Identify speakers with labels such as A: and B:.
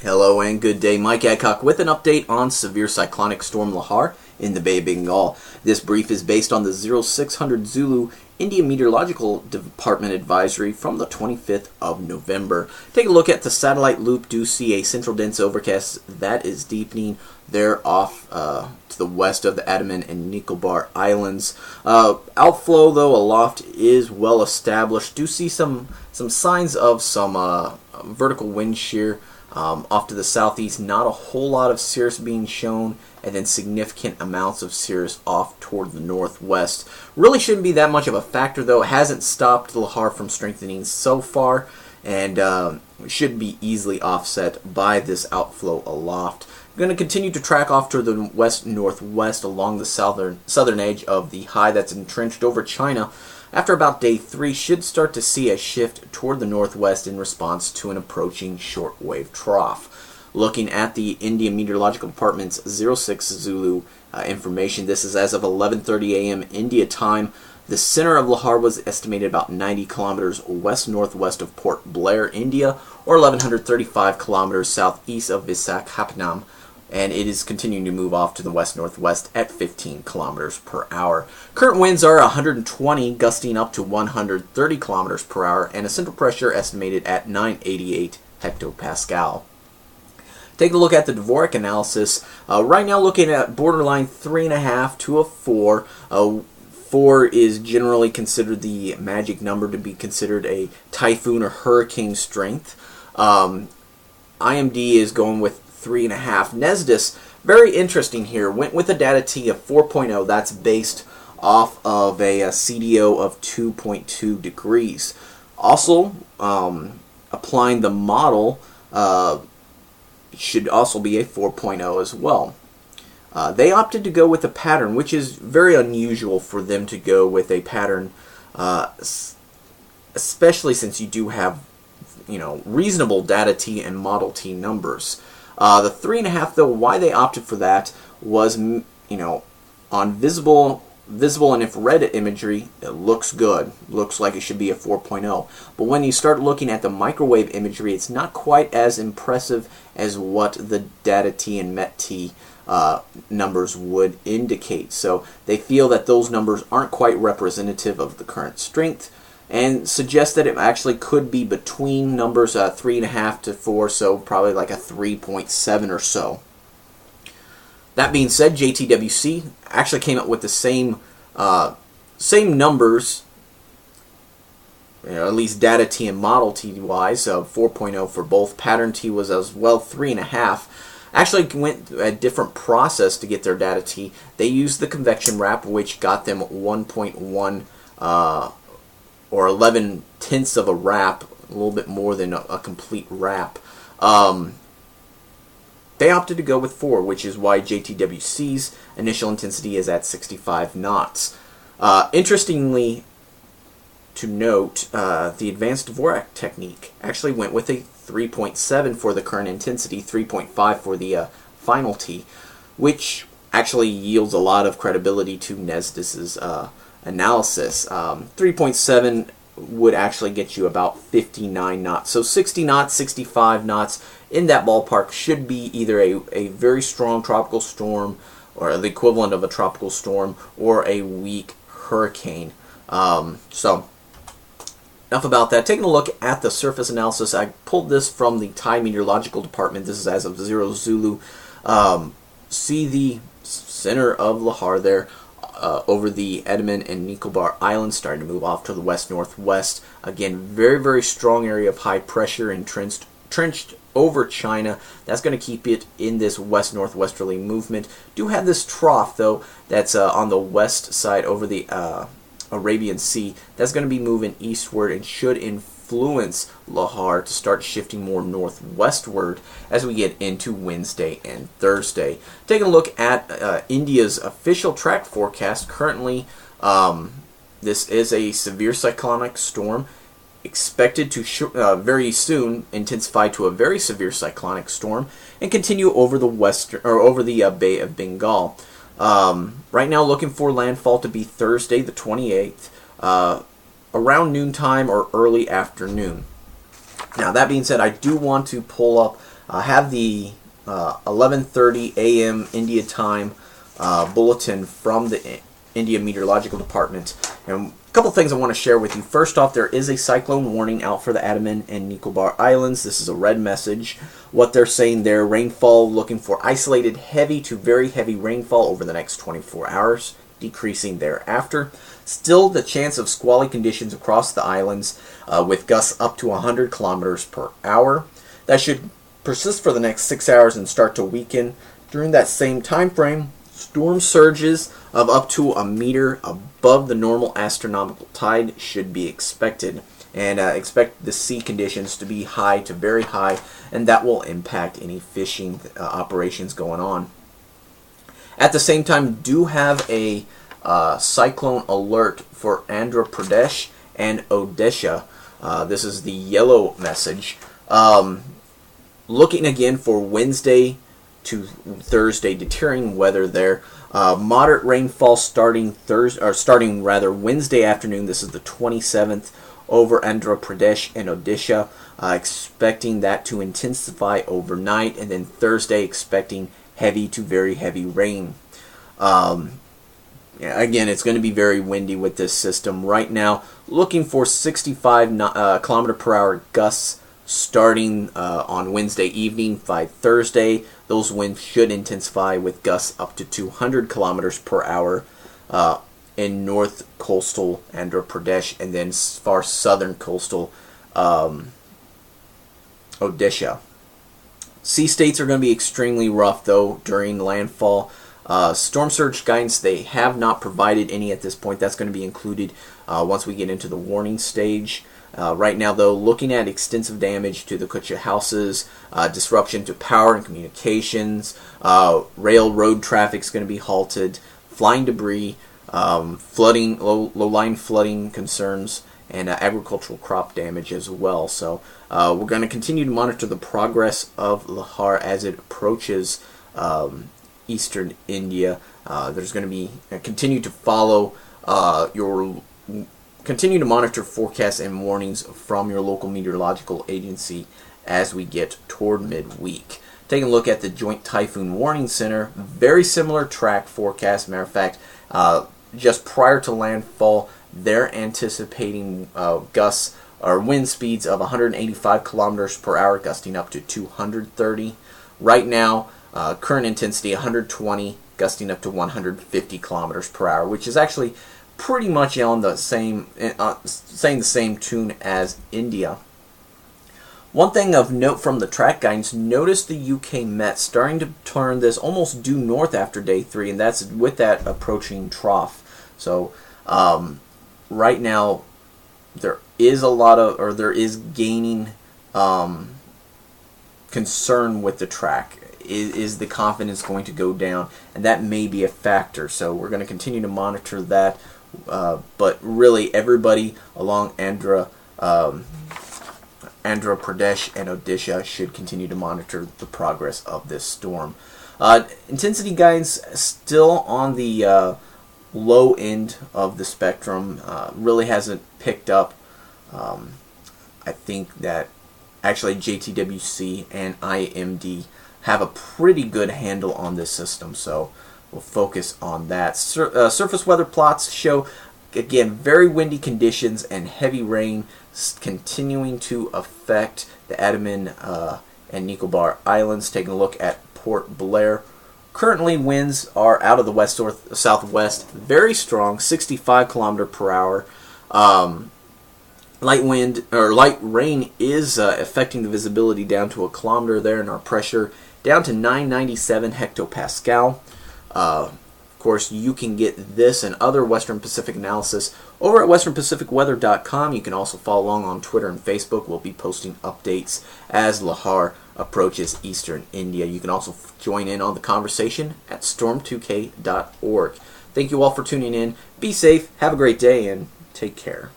A: Hello and good day. Mike Adcock with an update on severe cyclonic storm Lehar in the Bay of Bengal. This brief is based on the 0600 Zulu India Meteorological Department advisory from the 25th of November. Take a look at the satellite loop. Do see a central dense overcast that is deepening there off to the west of the Andaman and Nicobar Islands. Outflow, though, aloft is well established. Do see some signs of some vertical wind shear. Off to the southeast, not a whole lot of cirrus being shown, and then significant amounts of cirrus off toward the northwest. Really shouldn't be that much of a factor, though. It hasn't stopped Lehar from strengthening so far, and should be easily offset by this outflow aloft. I'm going to continue to track off to the west-northwest along the southern edge of the high that's entrenched over China. After about day 3, should start to see a shift toward the northwest in response to an approaching shortwave trough. Looking at the India Meteorological Department's 06 Zulu information, this is as of 11:30 a.m. India time. The center of Lehar was estimated about 90 kilometers west-northwest of Port Blair, India, or 1,135 kilometers southeast of Visakhapatnam, and it is continuing to move off to the west-northwest at 15 kilometers per hour. Current winds are 120, gusting up to 130 kilometers per hour, and a central pressure estimated at 988 hectopascal. Take a look at the Dvorak analysis. Right now looking at borderline 3.5 to a 4. 4 is generally considered the magic number to be considered a typhoon or hurricane strength. IMD is going with 3.5. NESDIS, very interesting here, went with a data T of 4.0. That's based off of a CDO of 2.2 degrees. Also, applying the model should also be a 4.0 as well. They opted to go with a pattern, which is very unusual for them to go with a pattern, especially since you do have, reasonable data T and model T numbers. The 3.5, though, why they opted for that was, on visible and infrared imagery, it looks good. Looks like it should be a 4.0. But when you start looking at the microwave imagery, it's not quite as impressive as what the data T and MET T numbers would indicate. So they feel that those numbers aren't quite representative of the current strength, and suggest that it actually could be between numbers 3.5 to 4, so probably like a 3.7 or so. That being said, JTWC actually came up with the same numbers, at least data T and model T wise, so 4.0 for both. Pattern T was as well 3.5. Actually went a different process to get their data T. They used the convection wrap, which got them 1.1 or 11/10ths of a wrap, a little bit more than a complete wrap. They opted to go with 4, which is why JTWC's initial intensity is at 65 knots. Interestingly to note, the advanced Dvorak technique actually went with a 3.7 for the current intensity, 3.5 for the final T, which actually yields a lot of credibility to NESDIS's analysis. 3.7 would actually get you about 59 knots. So 60 knots, 65 knots, in that ballpark should be either a very strong tropical storm, or the equivalent of a tropical storm, or a weak hurricane. So enough about that. Taking a look at the surface analysis, I pulled this from the Thai Meteorological Department. This is as of 0 Zulu. See the center of Lehar there, over the Andaman and Nicobar Islands, starting to move off to the west-northwest. Again, very, very strong area of high pressure entrenched over China. That's going to keep it in this west-northwesterly movement. Do have this trough, though, that's on the west side over the Arabian Sea. That's going to be moving eastward and should influence Lehar to start shifting more northwestward as we get into Wednesday and Thursday. Taking a look at India's official track forecast, currently this is a severe cyclonic storm expected to very soon intensify to a very severe cyclonic storm and continue over the Bay of Bengal. Right now looking for landfall to be Thursday the 28th, around noontime or early afternoon. Now, that being said, I do want to pull up have the 11:30 a.m. India time bulletin from the India Meteorological Department. And a couple things I want to share with you. First off, there is a cyclone warning out for the Andaman and Nicobar Islands. This is a red message. What they're saying there, rainfall, looking for isolated heavy to very heavy rainfall over the next 24 hours, decreasing thereafter. Still the chance of squally conditions across the islands with gusts up to 100 kilometers per hour. That should persist for the next 6 hours and start to weaken. During that same time frame, storm surges of up to a meter above the normal astronomical tide should be expected. And expect the sea conditions to be high to very high, and that will impact any fishing operations going on. At the same time, do have a cyclone alert for Andhra Pradesh and Odisha. This is the yellow message. Looking again for Wednesday to Thursday, deteriorating weather there. Moderate rainfall starting Wednesday afternoon. This is the 27th over Andhra Pradesh and Odisha. Expecting that to intensify overnight, and then Thursday expecting heavy to very heavy rain. Again, it's going to be very windy with this system. Right now, looking for 65 kilometer per hour gusts starting on Wednesday evening. By Thursday, those winds should intensify with gusts up to 200 kilometers per hour in north coastal Andhra Pradesh, and then far southern coastal Odisha. Sea states are going to be extremely rough, though, during landfall. Storm surge guidance, they have not provided any at this point. That's going to be included once we get into the warning stage. Right now, though, looking at extensive damage to the Kutcha houses, disruption to power and communications, railroad traffic is going to be halted, flying debris, flooding, low-lying flooding concerns, and agricultural crop damage as well. So we're going to continue to monitor the progress of Lehar as it approaches eastern India. There's going to be continue to follow continue to monitor forecasts and warnings from your local meteorological agency as we get toward midweek. Taking a look at the Joint Typhoon Warning Center, very similar track forecast. Matter of fact, just prior to landfall, they're anticipating gusts or wind speeds of 185 kilometers per hour, gusting up to 230. Right now, current intensity 120, gusting up to 150 kilometers per hour, which is actually pretty much on the same, saying the same tune as India. One thing of note from the track guidance, notice the UK Met starting to turn this almost due north after day 3, and that's with that approaching trough. So right now there is there is gaining concern with the track. Is the confidence going to go down? And that may be a factor. So we're going to continue to monitor that. But really, everybody along Andhra Pradesh and Odisha should continue to monitor the progress of this storm. Intensity guidance still on the low end of the spectrum. Really hasn't picked up. I think that actually JTWC and IMD have a pretty good handle on this system, so we'll focus on that. Surface weather plots show, again, very windy conditions and heavy rain continuing to affect the Andaman and Nicobar Islands. Taking a look at Port Blair. Currently, winds are out of the west-southwest, very strong, 65 kilometer per hour. Light rain is affecting the visibility down to a kilometer there, and our pressure down to 997 hectopascal. Of course, you can get this and other Western Pacific analysis over at westernpacificweather.com. You can also follow along on Twitter and Facebook. We'll be posting updates as Lehar approaches eastern India. You can also join in on the conversation at storm2k.org. Thank you all for tuning in. Be safe, have a great day, and take care.